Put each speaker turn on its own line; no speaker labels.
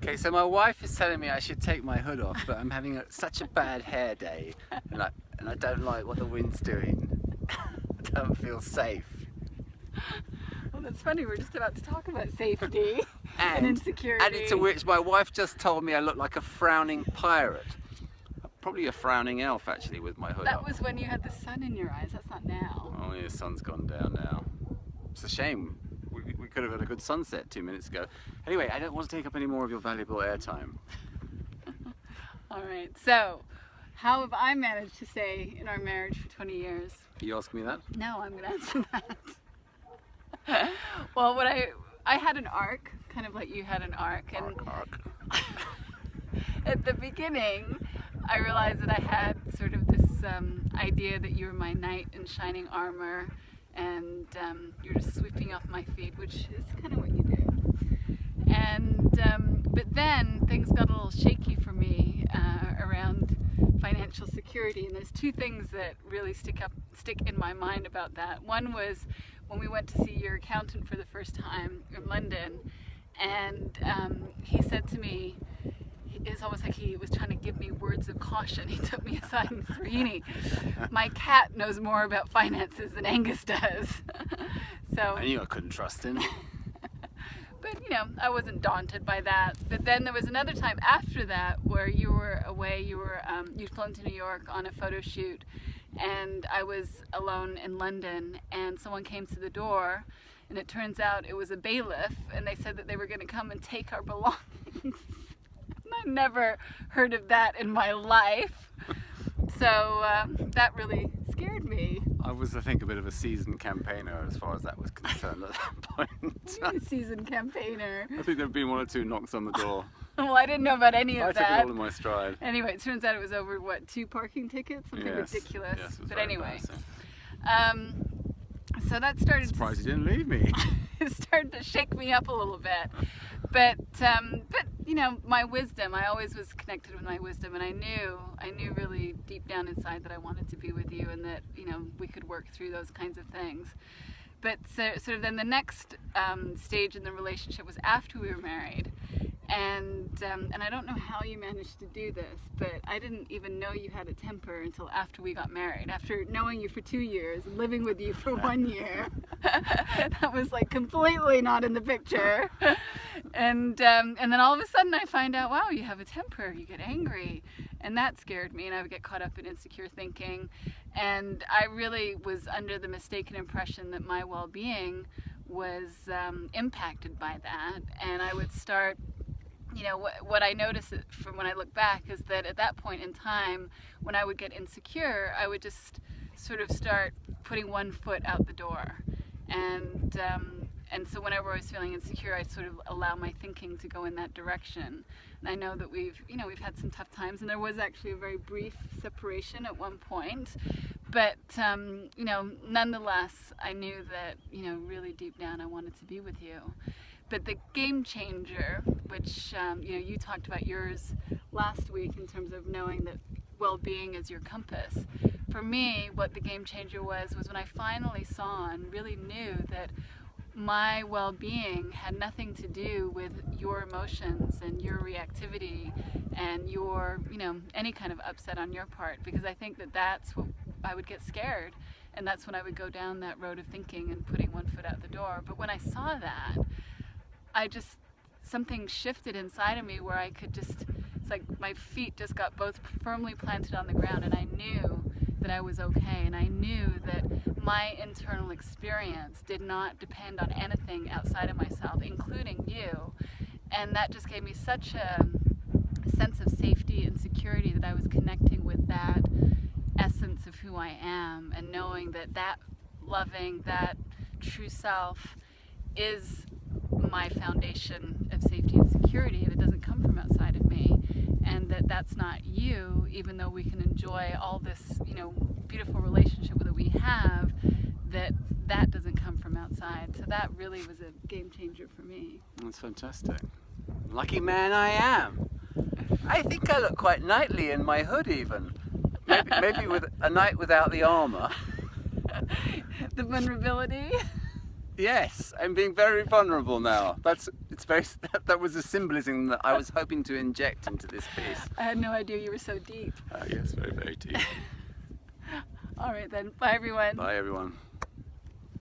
Okay, so my wife is telling me I should take my hood off, but I'm having such a bad hair day, and I don't like what the wind's doing. I don't feel safe.
Well, that's funny. We're just about to talk about safety and insecurity.
Added to which, my wife just told me I look like a frowning pirate. Probably a frowning elf, actually, with my hood up.
That was when you had the sun in your eyes. That's not now.
Oh, yeah, the sun's gone down now. It's a shame. We could have had a good sunset 2 minutes ago. Anyway, I don't want to take up any more of your valuable airtime.
All right. So, how have I managed to stay in our marriage for 20 years?
Are you asking me that?
No, I'm going to answer that. Well, I had an arc, kind of like you had an arc. And
Arc.
at the beginning, I realized that I had sort of this idea that you were my knight in shining armor, and you're just sweeping off my feet, which is kind of what you do. And but then things got a little shaky for me around financial security, and there's two things that really stick in my mind about that. One was when we went to see your accountant for the first time in London, and he said to me, it's almost like he was trying to give me words of caution. He took me aside and said, Rohini, my cat knows more about finances than Angus does. So
I knew I couldn't trust him.
But you know, I wasn't daunted by that. But then there was another time after that where you were away. You'd flown to New York on a photo shoot, and I was alone in London, and someone came to the door, and it turns out it was a bailiff, and they said that they were going to come and take our belongings. I never heard of that in my life, so that really scared me.
I was, I think, a bit of a seasoned campaigner as far as that was concerned at that point.
You're a seasoned campaigner.
I think there'd been one or two knocks on the door.
Well, I didn't know about any of that.
I took it all in my stride.
Anyway, it turns out it was over, 2 parking tickets? Something ridiculous.
Yes, it was
but
very
anyway,
embarrassing.
so that started
Surprised you didn't leave me.
it started to shake me up a little bit. But you know, my wisdom, I always was connected with my wisdom, and I knew really deep down inside that I wanted to be with you, and that, you know, we could work through those kinds of things. But sort of then the next stage in the relationship was after we were married. And I don't know how you managed to do this, but I didn't even know you had a temper until after we got married. After knowing you for 2 years and living with you for 1 year, that was like completely not in the picture. And then all of a sudden I find out, wow, you have a temper, you get angry, and that scared me, and I would get caught up in insecure thinking. And I really was under the mistaken impression that my well-being was impacted by that, and I would start. You know, what I noticed from when I look back is that at that point in time, when I would get insecure, I would just sort of start putting one foot out the door. And so whenever I was feeling insecure, I'd sort of allow my thinking to go in that direction. And I know that we've had some tough times, and there was actually a very brief separation at one point. But, you know, nonetheless, I knew that, you know, really deep down I wanted to be with you. But the game changer, which you know, you talked about yours last week in terms of knowing that well-being is your compass. For me, what the game changer was when I finally saw and really knew that my well-being had nothing to do with your emotions and your reactivity and your, you know, any kind of upset on your part, because I think that that's what I would get scared, and that's when I would go down that road of thinking and putting one foot out the door. But when I saw that, something shifted inside of me where I could just, it's like my feet just got both firmly planted on the ground, and I knew that I was okay, and I knew that my internal experience did not depend on anything outside of myself, including you. And that just gave me such a sense of safety and security that I was connecting with that essence of who I am, and knowing that that loving, that true self is my foundation of safety and security, and it doesn't come from outside of me, and that's not you, even though we can enjoy all this, you know, beautiful relationship that we have, that doesn't come from outside. So that really was a game changer for me.
That's fantastic. Lucky man I am. I think I look quite knightly in my hood even. Maybe with a knight without the armour.
The vulnerability?
Yes, I'm being very vulnerable now. It's It's very. That was a symbolism that I was hoping to inject into this piece.
I had no idea you were so deep.
Yes, very, very deep.
All right then. Bye everyone.
Bye, everyone.